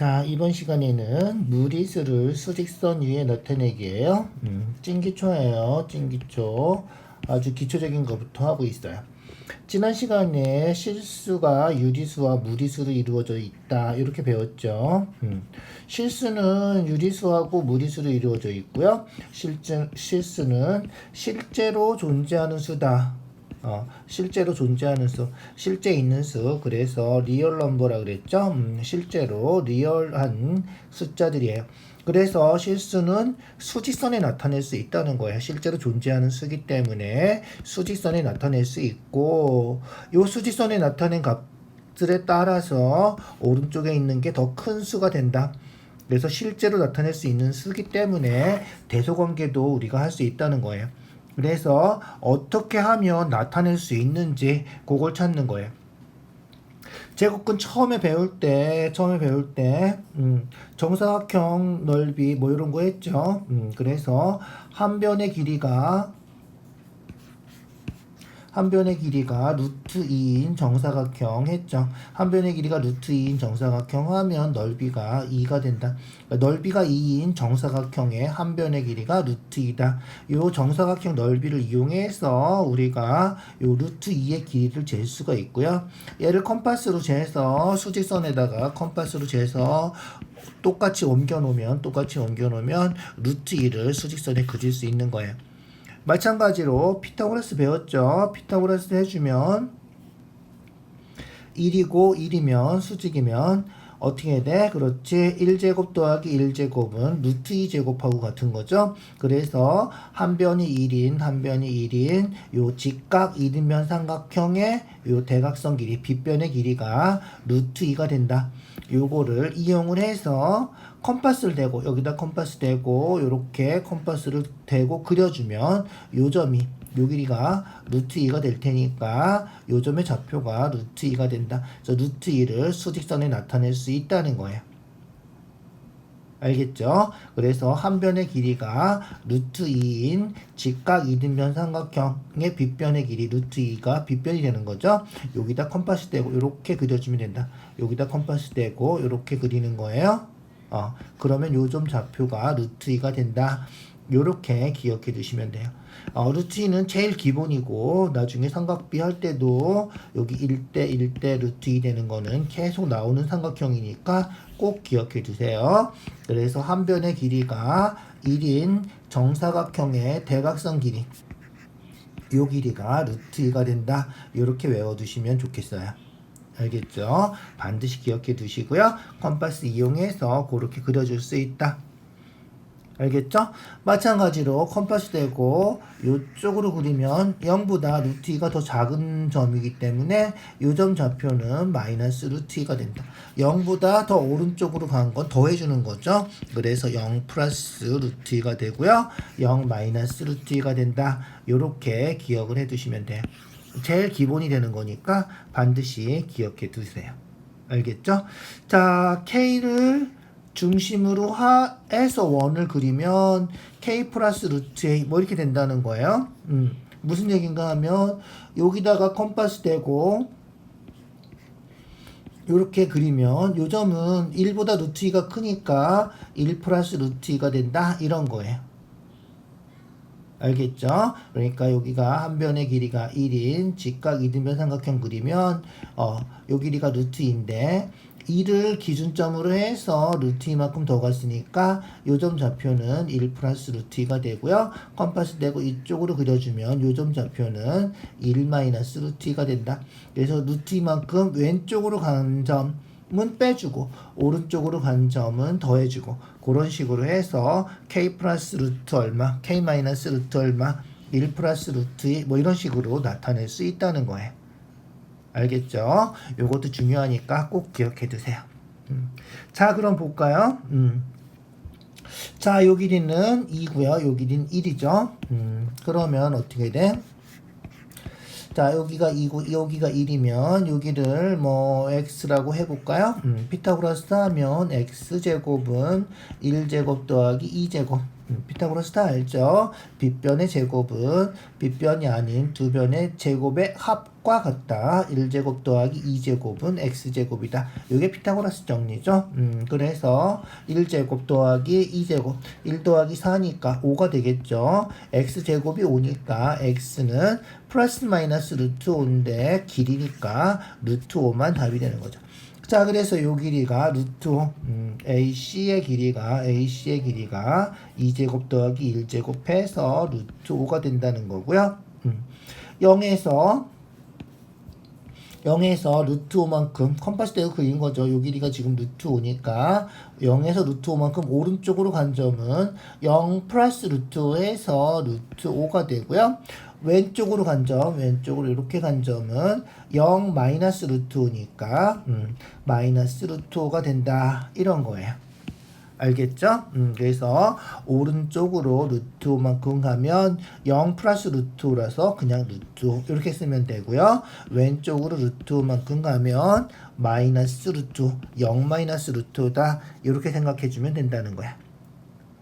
자, 이번 시간에는 무리수를 수직선 위에 나타내기예요. 찐기초예요. 찐기초. 아주 기초적인 것부터 하고 있어요. 지난 시간에 실수가 유리수와 무리수로 이루어져 있다. 이렇게 배웠죠. 실수는 유리수하고 무리수로 이루어져 있고요. 실수는 실제로 존재하는 수다. 실제로 존재하는 수, 실제 있는 수, 그래서 리얼 넘버라 그랬죠. 실제로 리얼한 숫자들이에요. 그래서 실수는 수직선에 나타낼 수 있다는 거예요. 실제로 존재하는 수기 때문에 수직선에 나타낼 수 있고, 이 수직선에 나타낸 값들에 따라서 오른쪽에 있는 게 더 큰 수가 된다. 그래서 실제로 나타낼 수 있는 수기 때문에 대소관계도 우리가 할 수 있다는 거예요. 그래서 어떻게 하면 나타낼 수 있는지 그걸 찾는 거예요. 제곱근 처음에 배울 때 정사각형 넓이 뭐 이런 거 했죠. 그래서 한 변의 길이가 루트 2인 정사각형 했죠. 한 변의 길이가 루트 2인 정사각형 하면 넓이가 2가 된다. 그러니까 넓이가 2인 정사각형의 한 변의 길이가 루트 2다. 요 정사각형 넓이를 이용해서 우리가 요 루트 2의 길이를 잴 수가 있고요. 얘를 컴파스로 재서 수직선에다가 컴파스로 재서 똑같이 옮겨 놓으면 루트 2를 수직선에 그릴 수 있는 거예요. 마찬가지로 피타고라스 배웠죠. 피타고라스 해주면 1이고 1이면 수직이면 어떻게 돼? 그렇지. 1제곱 더하기 1제곱은 루트 2제곱하고 같은 거죠. 그래서 한 변이 1인 요 직각 1인면 삼각형의 요 대각선 길이 빗변의 길이가 루트 2가 된다. 요거를 이용을 해서 컴파스를 대고 여기다 컴파스 대고 요렇게 컴파스를 대고 그려주면 요 점이 요 길이가 루트 2가 될 테니까 요 점의 좌표가 루트 2가 된다. 그래서 루트 2를 수직선에 나타낼 수 있다는 거예요. 알겠죠? 그래서 한 변의 길이가 루트 2인 직각 이등변 삼각형의 빗변의 길이 루트 2가 빗변이 되는 거죠. 여기다 컴파스 대고 이렇게 그려주면 된다. 여기다 컴파스 대고 이렇게 그리는 거예요. 그러면 요 점 좌표가 루트 2가 된다. 요렇게 기억해 두시면 돼요. 루트 2는 제일 기본이고 나중에 삼각비 할 때도 여기 1대 루트 2 되는 거는 계속 나오는 삼각형이니까 꼭 기억해 두세요. 그래서 한 변의 길이가 1인 정사각형의 대각선 길이 요 길이가 루트 2가 된다. 요렇게 외워두시면 좋겠어요. 알겠죠? 반드시 기억해 두시고요. 컴파스 이용해서 그렇게 그려줄 수 있다. 알겠죠? 마찬가지로 컴파스 대고 이쪽으로 그리면 0보다 루트 2가 더 작은 점이기 때문에 이 점 좌표는 마이너스 루트 2가 된다. 0보다 더 오른쪽으로 간 건 더해주는 거죠. 그래서 0 플러스 루트 2가 되고요. 0 마이너스 루트 2가 된다. 이렇게 기억을 해두시면 돼요. 제일 기본이 되는 거니까 반드시 기억해 두세요. 알겠죠? 자, K를 중심으로 해서 원을 그리면 K 플러스 루트 A 뭐 이렇게 된다는 거예요. 무슨 얘기인가 하면 여기다가 컴파스 대고 이렇게 그리면 요 점은 1보다 루트 2가 크니까 1 플러스 루트 2가 된다 이런 거예요. 알겠죠? 그러니까 여기가 한 변의 길이가 1인 직각 이등변 삼각형 그리면 요 길이가 루트 2인데 2를 기준점으로 해서 루트 2만큼 더 갔으니까 요 점 좌표는 1 플러스 루트 2가 되고요. 컴파스 대고 이쪽으로 그려주면 요 점 좌표는 1 마이너스 루트 2가 된다. 그래서 루트 2만큼 왼쪽으로 간 점은 빼주고 오른쪽으로 간 점은 더해주고 그런 식으로 해서 K 플러스 루트 얼마, K 마이너스 루트 얼마, 1 플러스 루트 2 뭐 이런 식으로 나타낼 수 있다는 거예요. 알겠죠? 요것도 중요하니까 꼭 기억해 두세요. 자, 그럼 볼까요? 자, 요 길이는 2고요. 요 길이는 1이죠. 그러면 어떻게 돼? 자, 여기가 2고 여기가 1이면 여기를 뭐 x라고 해볼까요? 피타고라스 하면 x제곱은 1제곱 더하기 2제곱 피타고라스 다 알죠? 빗변의 제곱은 빗변이 아닌 두 변의 제곱의 합과 같다. 1제곱 더하기 2제곱은 x제곱이다. 이게 피타고라스 정리죠. 그래서 1제곱 더하기 2제곱 1 더하기 4니까 5가 되겠죠. x제곱이 5니까 x는 플러스 마이너스 루트 5인데 길이니까 루트 5만 답이 되는 거죠. 자, 그래서 요 길이가 루트 5, AC의 길이가 2제곱 더하기 1제곱 해서 루트 5가 된다는 거고요. 0에서 루트 5만큼 컴파스 대고 그린 거죠. 요 길이가 지금 루트 5니까 0에서 루트 5만큼 오른쪽으로 간 점은 0 플러스 루트 5에서 루트 5가 되고요. 왼쪽으로 이렇게 간 점은 0 마이너스 루트 5니까 마이너스 루트 5가 된다. 이런 거예요. 알겠죠? 그래서 오른쪽으로 루트 5만큼 가면 0 플러스 루트 5라서 그냥 루트 5 이렇게 쓰면 되고요. 왼쪽으로 루트 5만큼 가면 마이너스 루트 5, 0 마이너스 루트 5다. 이렇게 생각해 주면 된다는 거야.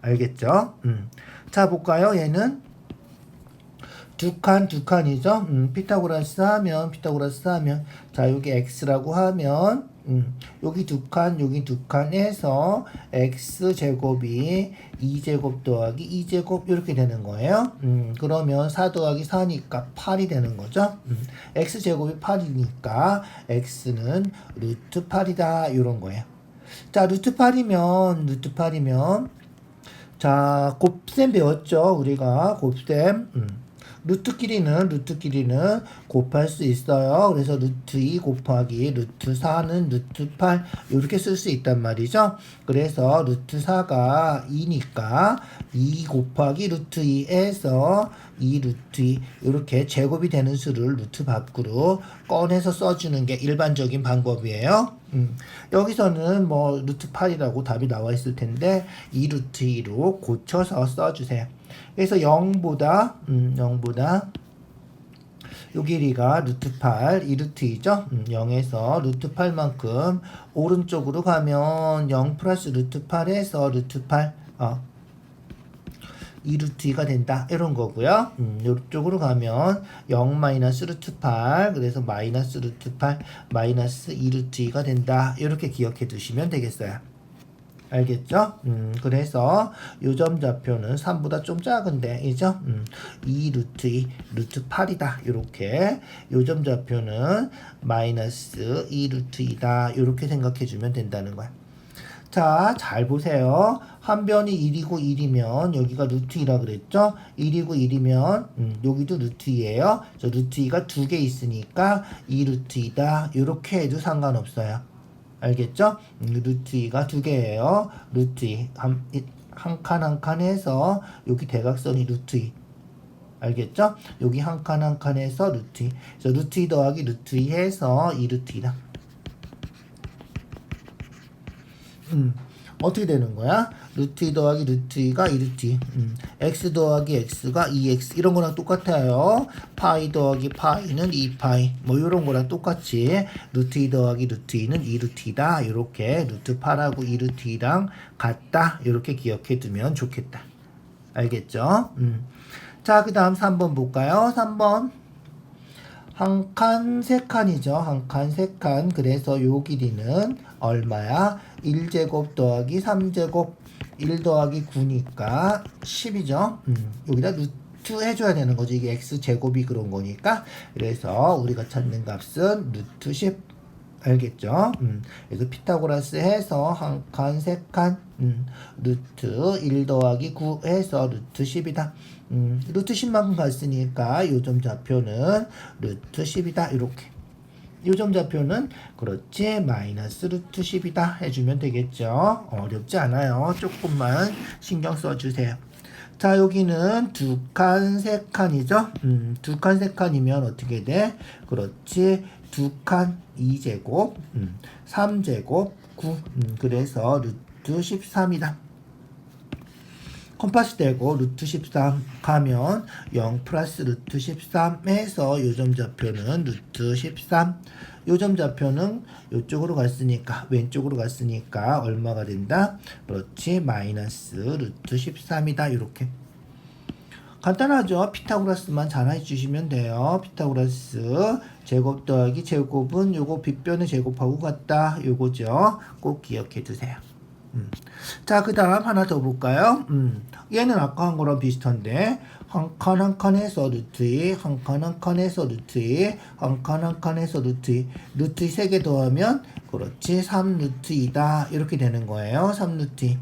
알겠죠? 자, 볼까요? 얘는 두 칸이죠. 피타고라스 하면 자, 여기 x라고 하면 여기 두 칸 해서 x제곱이 2제곱 더하기 2제곱 이렇게 되는 거예요. 그러면 4 더하기 4니까 8이 되는 거죠. x제곱이 8이니까 x는 루트 8이다. 이런 거예요. 자, 루트 8이면 자, 곱셈 배웠죠. 우리가 곱셈. 루트끼리는 곱할 수 있어요. 그래서 루트 2 곱하기 루트 4는 루트 8 이렇게 쓸 수 있단 말이죠. 그래서 루트 4가 2니까 2 곱하기 루트 2에서 2 루트 2 이렇게 제곱이 되는 수를 루트 밖으로 꺼내서 써주는 게 일반적인 방법이에요. 여기서는 뭐 루트 8이라고 답이 나와 있을 텐데 2 루트 2로 고쳐서 써주세요. 그래서 0보다 요 길이가 루트 8, 2 루트 2죠? 0에서 루트 8만큼 오른쪽으로 가면 0 플러스 루트 8에서 루트 8 2 루트 2가 된다. 이런 거고요. 이쪽으로 가면 0 마이너스 루트 8 그래서 마이너스 루트 8 마이너스 2 루트 2가 된다. 이렇게 기억해 두시면 되겠어요. 알겠죠? 그래서 요점 좌표는 3보다 좀 작은데, 이죠? 2 루트 2, 루트 8이다. 요렇게. 요점 좌표는 마이너스 2 루트 2다. 요렇게 생각해 주면 된다는 거야. 자, 잘 보세요. 한 변이 1이고 1이면 여기가 루트 2라 그랬죠? 1이고 1이면 여기도 루트 2예요. 저 루트 2가 두 개 있으니까 2 루트 2다. 요렇게 해도 상관없어요. 알겠죠? 루트 2가 두 개예요. 루트 2 한 칸 해서 여기 대각선이 루트 2. 알겠죠? 여기 한 칸 해서 루트 2. 그래서 루트 2 더하기 루트 2 해서 2 루트 2다. 어떻게 되는 거야? 루트 2 더하기 루트 2가 2 루트 2. x 더하기 x가 2x. 이런 거랑 똑같아요. 파이 더하기 파이는 2파이. 뭐 이런 거랑 똑같이 루트 2 더하기 루트 2는 2 루트 2다. 이렇게 루트 8하고 2 루트 2랑 같다. 이렇게 기억해 두면 좋겠다. 알겠죠? 자, 그 다음 3번 볼까요? 3번. 한 칸, 세 칸이죠. 한 칸, 세 칸. 그래서 요 길이는 얼마야? 1제곱 더하기 3제곱 1 더하기 9니까 10이죠. 여기다 루트 해줘야 되는 거죠. 이게 x제곱이 그런 거니까. 그래서 우리가 찾는 값은 루트 10. 알겠죠? 그래서 피타고라스 해서 한 칸, 세 칸, 루트 1 더하기 9 해서 루트 10이다. 루트 10만큼 갔으니까 요점 좌표는 루트 10이다. 이렇게. 요점 좌표는 그렇지 마이너스 루트 10이다 해주면 되겠죠. 어렵지 않아요. 조금만 신경 써주세요. 자, 여기는 두 칸, 세 칸이죠. 두 칸, 세 칸이면 어떻게 돼? 그렇지. 두 칸 2제곱, 3제곱 9. 그래서 루트 13이다. 컴파스 떼고 루트 13 가면 0 플러스 루트 13 해서 요점 좌표는 루트 13. 요점 좌표는 이쪽으로 갔으니까 왼쪽으로 갔으니까 얼마가 된다? 그렇지, 마이너스 루트 13이다. 이렇게 간단하죠. 피타고라스만 잘 해주시면 돼요. 피타고라스 제곱 더하기 제곱은 요거 빗변의 제곱하고 같다. 요거죠. 꼭 기억해 두세요. 자, 그 다음 하나 더 볼까요? 얘는 아까 한 거랑 비슷한데 한 칸 해서 루트 2, 한 칸 해서 루트 2, 한 칸 해서 루트 2, 루트 3개 더하면 그렇지 3 루트 2다. 이렇게 되는 거예요. 3 루트 2.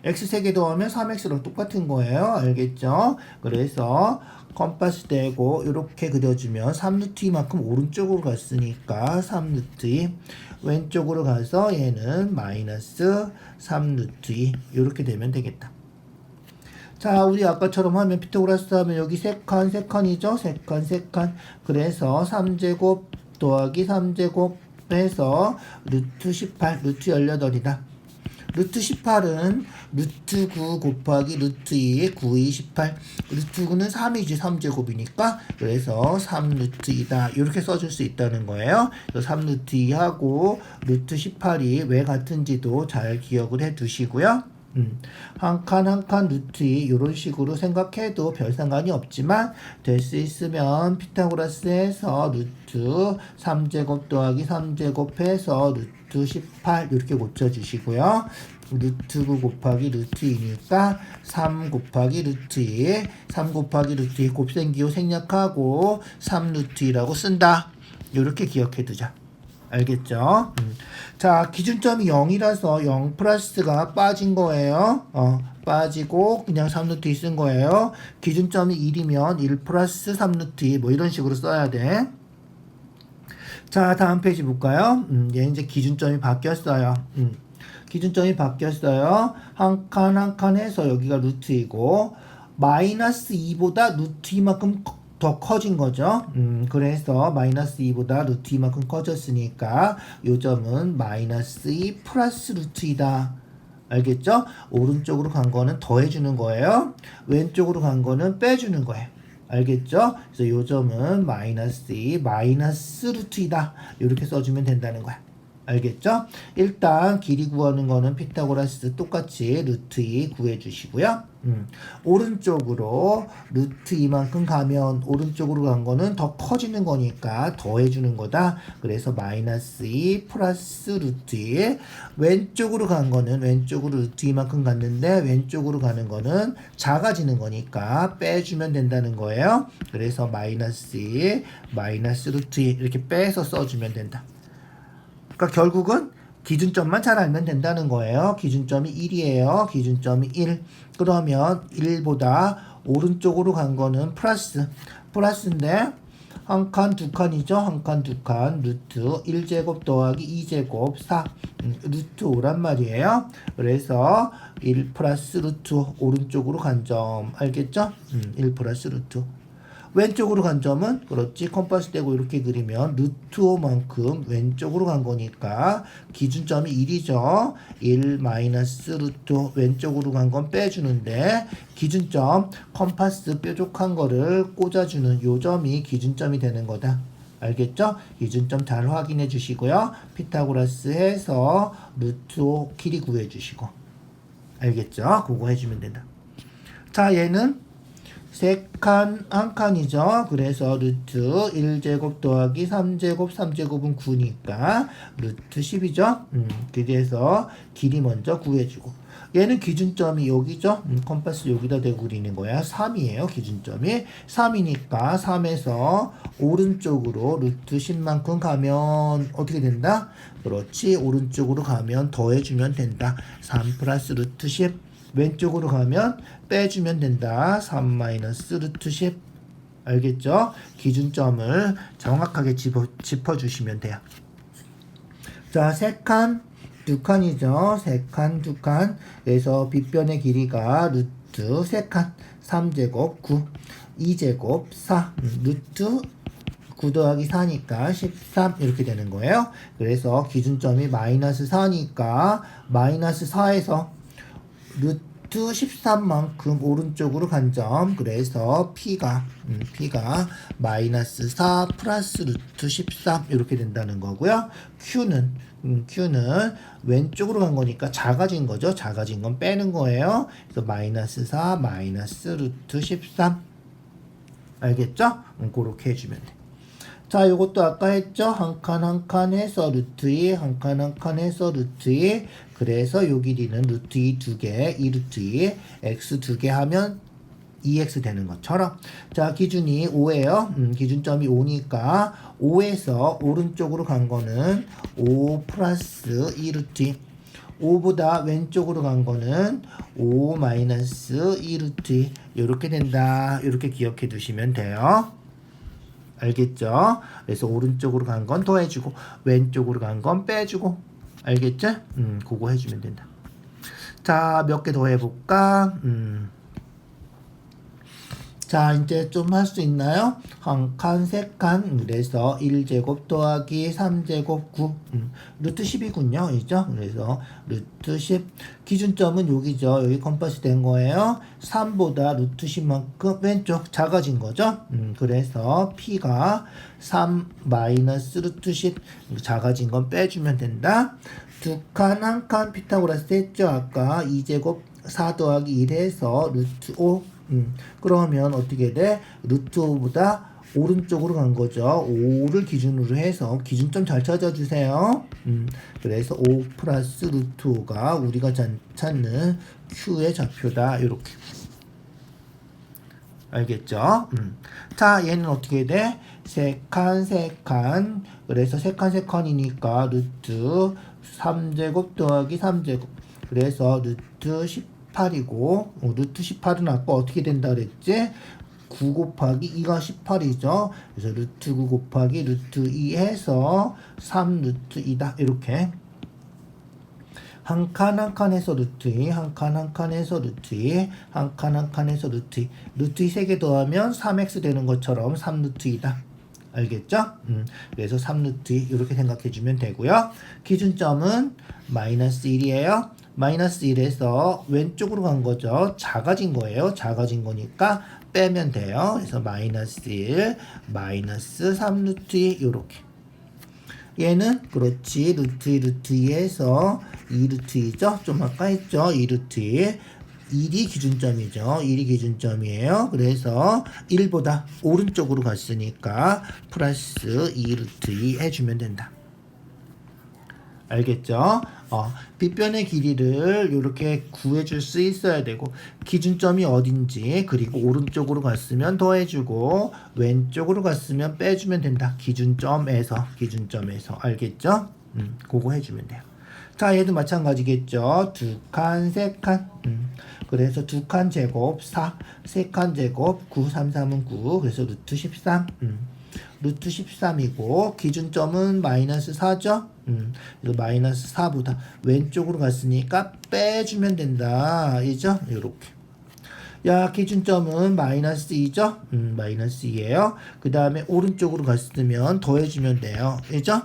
x 3개 더하면 3x랑 똑같은 거예요. 알겠죠? 그래서 컴파스 대고 이렇게 그려주면 3루트 2만큼 오른쪽으로 갔으니까 3루트 2, 왼쪽으로 가서 얘는 마이너스 3루트 2 이렇게 되면 되겠다. 자, 우리 아까처럼 하면 피타고라스 하면 여기 3칸이죠? 3칸. 그래서 3제곱 더하기 3제곱 해서 루트 18, 루트 18이다. 루트 18은 루트 9 곱하기 루트 2의 9, 2, 18. 루트 9는 3이지 3제곱이니까 그래서 3루트 2다. 이렇게 써줄 수 있다는 거예요. 3루트 2하고 루트 18이 왜 같은지도 잘 기억을 해 두시고요. 한 칸 루트 2 이런 식으로 생각해도 별 상관이 없지만 될 수 있으면 피타고라스에서 루트 3제곱 더하기 3제곱 해서 루트 18 이렇게 고쳐주시고요. 루트 9 곱하기 루트 2니까 3 곱하기 루트 2, 3 곱하기 루트 2 곱생기호 생략하고 3 루트 2라고 쓴다. 이렇게 기억해 두자. 알겠죠? 자, 기준점이 0이라서 0 플러스가 빠진 거예요. 빠지고 그냥 3루트 2 쓴 거예요. 기준점이 1이면 1 플러스 3루트 2 뭐 이런 식으로 써야 돼. 자, 다음 페이지 볼까요? 얘 이제 기준점이 바뀌었어요. 기준점이 바뀌었어요. 한 칸 해서 여기가 루트이고 마이너스 2보다 루트 2만큼 더 커진 거죠. 그래서 마이너스 2보다 루트 2만큼 커졌으니까 요 점은 마이너스 2 플러스 루트 2다. 알겠죠? 오른쪽으로 간 거는 더해주는 거예요. 왼쪽으로 간 거는 빼주는 거예요. 알겠죠? 그래서 요 점은 마이너스 2 마이너스 루트 2다. 이렇게 써주면 된다는 거야. 알겠죠? 일단 길이 구하는 거는 피타고라스 똑같이 루트 2 구해주시고요. 오른쪽으로 루트 2만큼 가면 오른쪽으로 간 거는 더 커지는 거니까 더해주는 거다. 그래서 마이너스 2 플러스 루트 2. 왼쪽으로 간 거는 왼쪽으로 루트 2만큼 갔는데 왼쪽으로 가는 거는 작아지는 거니까 빼주면 된다는 거예요. 그래서 마이너스 2 마이너스 루트 2 이렇게 빼서 써주면 된다. 그러니까 결국은 기준점만 잘 알면 된다는 거예요. 기준점이 1이에요. 기준점이 1. 그러면 1보다 오른쪽으로 간 거는 플러스인데 한 칸, 두 칸이죠. 한 칸, 두 칸. 루트 1제곱 더하기 2제곱 4. 루트 5란 말이에요. 그래서 1 플러스 루트 오른쪽으로 간 점. 알겠죠? 1 플러스 루트. 왼쪽으로 간 점은 그렇지 컴파스 떼고 이렇게 그리면 루트 5만큼 왼쪽으로 간 거니까 기준점이 1이죠. 1 마이너스 루트 왼쪽으로 간 건 빼주는데 기준점 컴파스 뾰족한 거를 꽂아주는 요 점이 기준점이 되는 거다. 알겠죠? 기준점 잘 확인해 주시고요. 피타고라스 해서 루트 5 길이 구해 주시고 알겠죠? 그거 해주면 된다. 자, 얘는 3칸, 한 칸이죠. 그래서 루트 1제곱 더하기 3제곱, 3제곱은 9니까 루트 10이죠. 그래서 길이 먼저 구해주고 얘는 기준점이 여기죠. 컴파스 여기다 대고 그리는 거야. 3이에요. 기준점이 3이니까 3에서 오른쪽으로 루트 10만큼 가면 어떻게 된다? 그렇지. 오른쪽으로 가면 더해주면 된다. 3 플러스 루트 10. 왼쪽으로 가면 빼주면 된다. 3 마이너스 루트 10. 알겠죠? 기준점을 정확하게 짚어주시면 돼요. 자, 3칸, 2칸이죠. 3칸, 2칸. 그래서 빗변의 길이가 루트 3칸, 3제곱 9, 2제곱 4, 루트 9 더하기 4니까 13 이렇게 되는 거예요. 그래서 기준점이 마이너스 4니까 마이너스 4에서 루트 13만큼 오른쪽으로 간 점. 그래서 P가 마이너스 4 플러스 루트 13 이렇게 된다는 거고요. Q는 왼쪽으로 간 거니까 작아진 거죠. 작아진 건 빼는 거예요. 그래서 마이너스 4 마이너스 루트 13 알겠죠? 그렇게 해주면 돼. 자, 요것도 아까 했죠? 한 칸 한 칸 해서 루트 2, 한 칸 한 칸 해서 루트 2. 그래서 요 길이는 루트 2 2개, 2 루트 2, x 2개 하면 2x 되는 것처럼. 자, 기준이 5예요. 기준점이 5니까 5에서 오른쪽으로 간 거는 5 플러스 2 루트 2. 5보다 왼쪽으로 간 거는 5 마이너스 2 루트 2. 이렇게 된다. 이렇게 기억해 두시면 돼요. 알겠죠? 그래서 오른쪽으로 간 건 더해주고 왼쪽으로 간 건 빼주고 알겠죠? 그거 해주면 된다. 자, 몇 개 더 해볼까? 자, 이제 좀 할 수 있나요? 한 칸, 세 칸. 그래서 1제곱 더하기 3제곱 9. 루트 10이군요. 이죠? 그래서 루트 10. 기준점은 여기죠. 여기 컴파스 된 거예요. 3보다 루트 10만큼 왼쪽 작아진 거죠. 그래서 P가 3 마이너스 루트 10. 작아진 건 빼주면 된다. 두 칸, 한 칸 피타고라스 했죠. 아까 2제곱 4 더하기 1 해서 루트 5. 그러면 어떻게 돼? 루트 5보다 오른쪽으로 간 거죠. 5를 기준으로 해서 기준점 잘 찾아주세요. 그래서 5 플러스 루트 5가 우리가 찾는 Q의 좌표다. 이렇게. 알겠죠? 자, 얘는 어떻게 돼? 세 칸, 세 칸. 그래서 세 칸, 세 칸이니까 루트 3제곱 더하기 3제곱. 그래서 루트 18이고, 루트 18은 아까 어떻게 된다 그랬지? 9 곱하기 2가 18이죠. 그래서 루트 9 곱하기 루트 2 해서 3 루트 2다. 이렇게. 한 칸 한 칸에서 루트 2, 한 칸 한 칸에서 루트 2, 한 칸 한 칸에서 루트 2. 루트 2 3개 더하면 3x 되는 것처럼 3 루트 2다. 알겠죠? 그래서 3 루트 2 이렇게 생각해 주면 되고요. 기준점은 마이너스 1이에요. 마이너스 1에서 왼쪽으로 간 거죠. 작아진 거예요. 작아진 거니까 빼면 돼요. 그래서 마이너스 1, 마이너스 3 루트 2 이렇게. 얘는 그렇지 루트 2 루트 2에서 2 루트 2죠. 좀 아까 했죠. 2 루트 2. 1이 기준점이죠. 1이 기준점이에요. 그래서 1보다 오른쪽으로 갔으니까 플러스 2 루트 2 해주면 된다. 알겠죠? 빗변의 길이를 이렇게 구해줄 수 있어야 되고 기준점이 어딘지 그리고 오른쪽으로 갔으면 더해주고 왼쪽으로 갔으면 빼주면 된다. 기준점에서 알겠죠? 그거 해주면 돼요. 자, 얘도 마찬가지겠죠. 두 칸, 세 칸. 그래서 두 칸 제곱 4, 세 칸 제곱 9, 3, 3은 9. 그래서 루트 13. 루트 13이고 기준점은 마이너스 4죠. 그래서 마이너스 4보다 왼쪽으로 갔으니까 빼주면 된다. 이죠? 이렇게. 야, 기준점은 마이너스 2죠? 마이너스 2예요. 그 다음에 오른쪽으로 갔으면 더해주면 돼요. 이죠?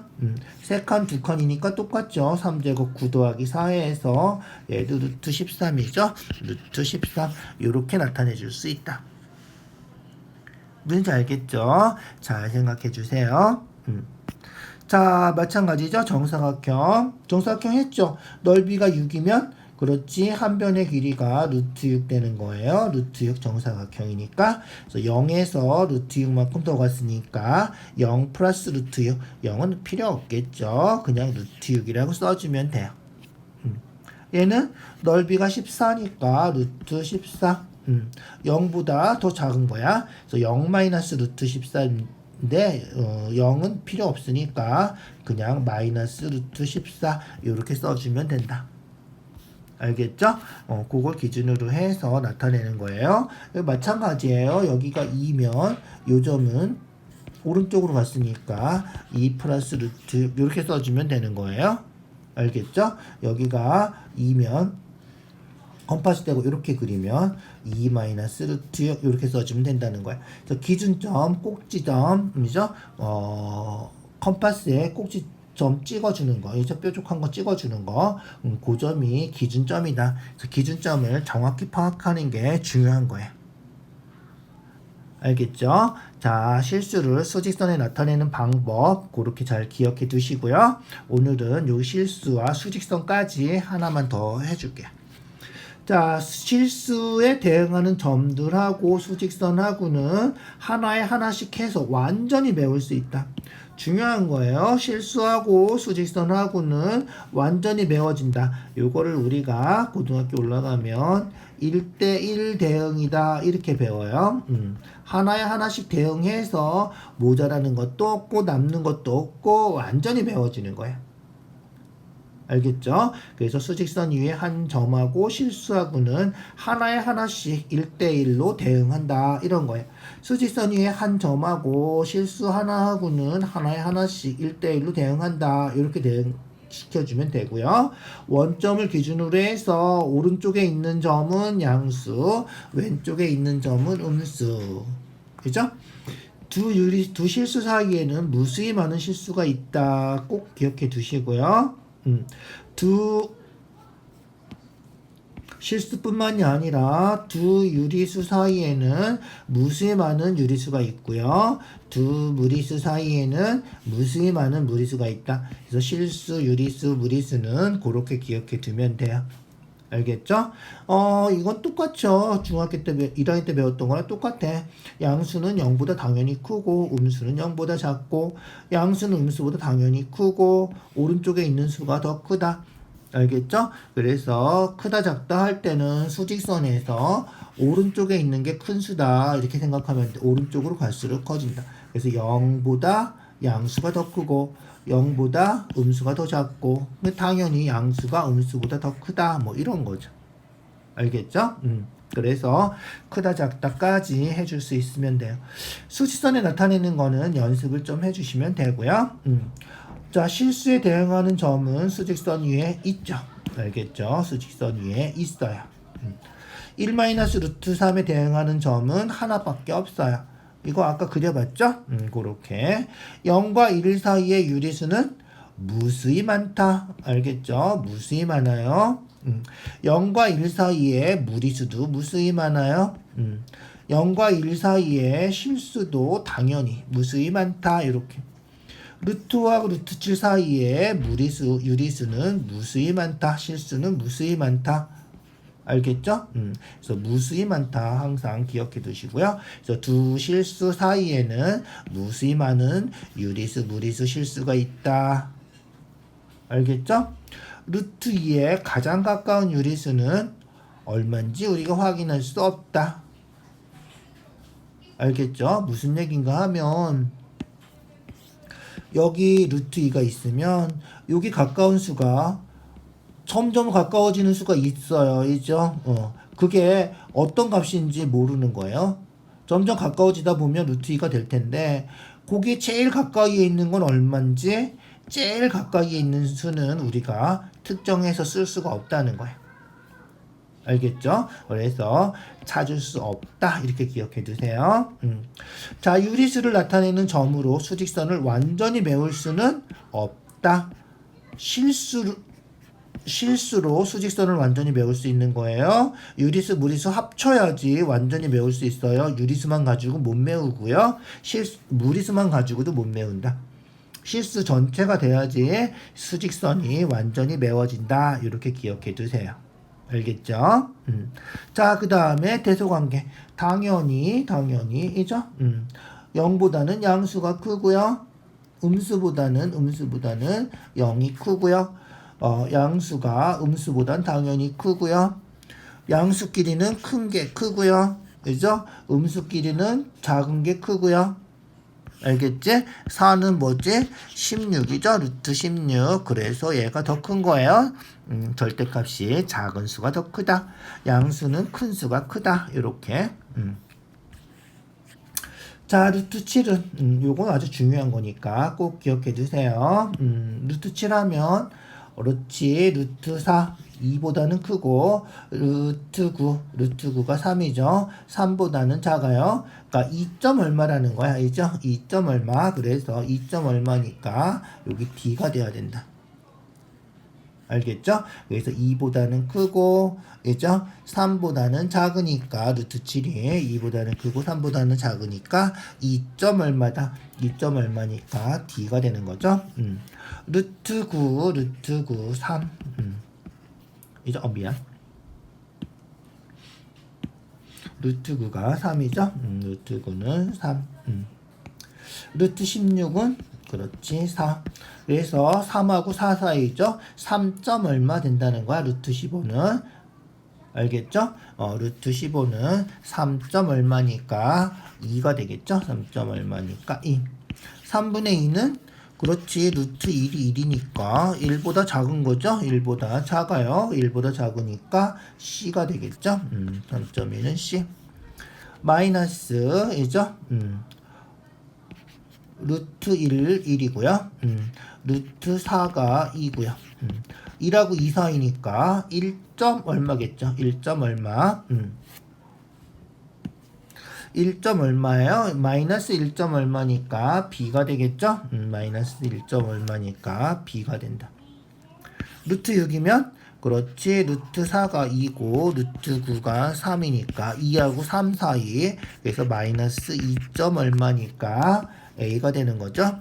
세 칸, 두 칸이니까 똑같죠? 3제곱 9 더하기 4에서 얘도 루트 13이죠? 루트 13. 이렇게 나타내 줄 수 있다. 뭔지 알겠죠? 잘 생각해 주세요. 자, 마찬가지죠? 정사각형 했죠? 넓이가 6이면 그렇지 한 변의 길이가 루트 6 되는 거예요. 루트 6 정사각형이니까 그래서 0에서 루트 6만큼 더 갔으니까 0 플러스 루트 6 0은 필요 없겠죠. 그냥 루트 6이라고 써주면 돼요. 얘는 넓이가 14니까 루트 14 0보다 더 작은 거야. 그래서 0 마이너스 루트 14인데 0은 필요 없으니까 그냥 마이너스 루트 14 이렇게 써주면 된다. 알겠죠? 그걸 기준으로 해서 나타내는 거예요. 마찬가지예요. 여기가 2면 요 점은 오른쪽으로 갔으니까 2 플러스 루트 이렇게 써주면 되는 거예요. 알겠죠? 여기가 2면 컴파스 대고 이렇게 그리면 2 마이너스 루트 6 이렇게 써주면 된다는 거예요. 그래서 기준점, 꼭지점이죠. 컴파스의 꼭지 점 찍어주는 거, 이제 뾰족한 거 찍어주는 거, 그 점이 기준점이다. 그래서 기준점을 정확히 파악하는 게 중요한 거예요. 알겠죠? 자, 실수를 수직선에 나타내는 방법 그렇게 잘 기억해 두시고요. 오늘은 요 실수와 수직선까지 하나만 더 해줄게요. 자, 실수에 대응하는 점들하고 수직선하고는 하나에 하나씩 해서 완전히 메울 수 있다. 중요한 거예요. 실수하고 수직선하고는 완전히 메워진다. 요거를 우리가 고등학교 올라가면 1대1 대응이다 이렇게 배워요. 하나에 하나씩 대응해서 모자라는 것도 없고 남는 것도 없고 완전히 메워지는 거예요. 알겠죠? 그래서 수직선 위에 한 점하고 실수하고는 하나에 하나씩 1대1로 대응한다 이런 거예요. 수직선 위에 한 점하고 실수 하나하고는 하나에 하나씩 1대1로 대응한다 이렇게 대응시켜주면 되고요. 원점을 기준으로 해서 오른쪽에 있는 점은 양수, 왼쪽에 있는 점은 음수. 그죠? 두 실수 사이에는 무수히 많은 실수가 있다. 꼭 기억해 두시고요. 두 실수뿐만이 아니라 두 유리수 사이에는 무수히 많은 유리수가 있고요. 두 무리수 사이에는 무수히 많은 무리수가 있다. 그래서 실수, 유리수, 무리수는 그렇게 기억해 두면 돼요. 알겠죠? 이건 똑같죠. 중학교 때 1학년 때 배웠던 거랑 똑같아. 양수는 0보다 당연히 크고 음수는 0보다 작고 양수는 음수보다 당연히 크고 오른쪽에 있는 수가 더 크다. 알겠죠? 그래서 크다 작다 할 때는 수직선에서 오른쪽에 있는 게 큰 수다 이렇게 생각하면 돼. 오른쪽으로 갈수록 커진다. 그래서 0보다 양수가 더 크고 0보다 음수가 더 작고 당연히 양수가 음수보다 더 크다 뭐 이런 거죠. 알겠죠? 그래서 크다 작다까지 해줄 수 있으면 돼요. 수직선에 나타내는 거는 연습을 좀 해주시면 되고요. 자, 실수에 대응하는 점은 수직선 위에 있죠. 알겠죠? 수직선 위에 있어요. 1-루트3에 대응하는 점은 하나밖에 없어요. 이거 아까 그려봤죠? 그렇게 0과 1 사이의 유리수는 무수히 많다. 알겠죠? 무수히 많아요. 0과 1 사이의 무리수도 무수히 많아요. 0과 1 사이의 실수도 당연히 무수히 많다. 이렇게 루트와 루트 7 사이의 무리수, 유리수는 무수히 많다. 실수는 무수히 많다. 알겠죠? 그래서 무수히 많다 항상 기억해 두시고요. 그래서 두 실수 사이에는 무수히 많은 유리수, 무리수, 실수가 있다. 알겠죠? 루트 2에 가장 가까운 유리수는 얼마인지 우리가 확인할 수 없다. 알겠죠? 무슨 얘기인가 하면 여기 루트 2가 있으면 여기 가까운 수가 점점 가까워지는 수가 있어요. 이죠? 그게 어떤 값인지 모르는 거예요. 점점 가까워지다 보면 루트 2가 될 텐데 거기에 제일 가까이에 있는 건 얼마인지 제일 가까이에 있는 수는 우리가 특정해서 쓸 수가 없다는 거예요. 알겠죠? 그래서 찾을 수 없다 이렇게 기억해 두세요. 자, 유리수를 나타내는 점으로 수직선을 완전히 메울 수는 없다. 실수로 수직선을 완전히 메울 수 있는 거예요. 유리수, 무리수 합쳐야지 완전히 메울 수 있어요. 유리수만 가지고 못 메우고요. 무리수만 가지고도 못 메운다. 실수 전체가 돼야지 수직선이 완전히 메워진다. 이렇게 기억해 두세요. 알겠죠? 자, 그 다음에 대소관계. 당연히이죠? 0보다는 양수가 크고요. 음수보다는 0이 크고요. 양수가 음수보단 당연히 크고요. 양수끼리는 큰 게 크고요. 그죠? 음수끼리는 작은 게 크고요. 알겠지? 4는 뭐지? 16이죠? 루트 16. 그래서 얘가 더 큰 거예요. 절대값이 작은 수가 더 크다. 양수는 큰 수가 크다. 이렇게. 자, 루트 7은 요건 아주 중요한 거니까 꼭 기억해 두세요. 루트 7 하면 그렇지 루트 4 2보다는 크고 루트 9가 3이죠. 3보다는 작아요. 그러니까 2점 얼마라는 거야. 알죠? 2점 얼마. 그래서 2점 얼마니까 여기 D가 돼야 된다. 알겠죠? 그래서 2보다는 크고, 그죠? 3보다는 작으니까, 루트 7이 2보다는 크고, 3보다는 작으니까, 2점 얼마다? 2점 얼마니까, D가 되는 거죠? 루트 9, 3. 이죠? 미안. 루트 9가 3이죠? 루트 9는 3. 루트 16은 그렇지 4. 그래서 3하고 4 사이죠. 3점 얼마 된다는 거야. 루트 15는 알겠죠? 루트 15는 3점 얼마니까 2가 되겠죠? 3점 얼마니까 2. 3분의 2는 그렇지 루트 1이 1이니까 1보다 작은 거죠? 1보다 작아요. 1보다 작으니까 C가 되겠죠? 3.2는 C. 마이너스이죠? 루트 1이고요. 루트 4가 2고요. 1하고 2 사이니까 1점 얼마겠죠? 1점 얼마. 1점 얼마예요? 마이너스 1점 얼마니까 B가 되겠죠? 마이너스 1점 얼마니까 B가 된다. 루트 6이면 그렇지 루트 4가 2고 루트 9가 3이니까 2하고 3 사이 그래서 마이너스 2점 얼마니까 A가 되는 거죠.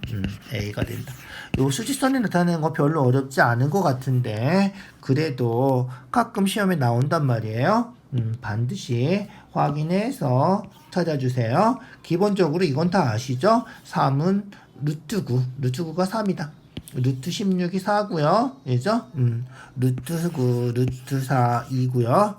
A가 된다. 요 수직선이 나타내는 거 별로 어렵지 않은 것 같은데 그래도 가끔 시험에 나온단 말이에요. 반드시 확인해서 찾아주세요. 기본적으로 이건 다 아시죠? 3은 루트 9, 루트 9가 3이다. 루트 16이 4고요. 그죠? 루트 9, 루트 4, 2고요.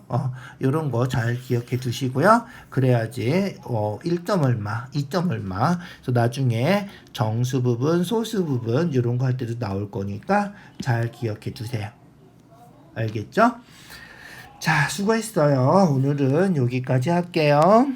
요런 거 잘 기억해 두시고요. 그래야지 1점 얼마, 2점 얼마. 그래서 나중에 정수 부분, 소수 부분 요런 거 할 때도 나올 거니까 잘 기억해 두세요. 알겠죠? 자, 수고했어요. 오늘은 여기까지 할게요.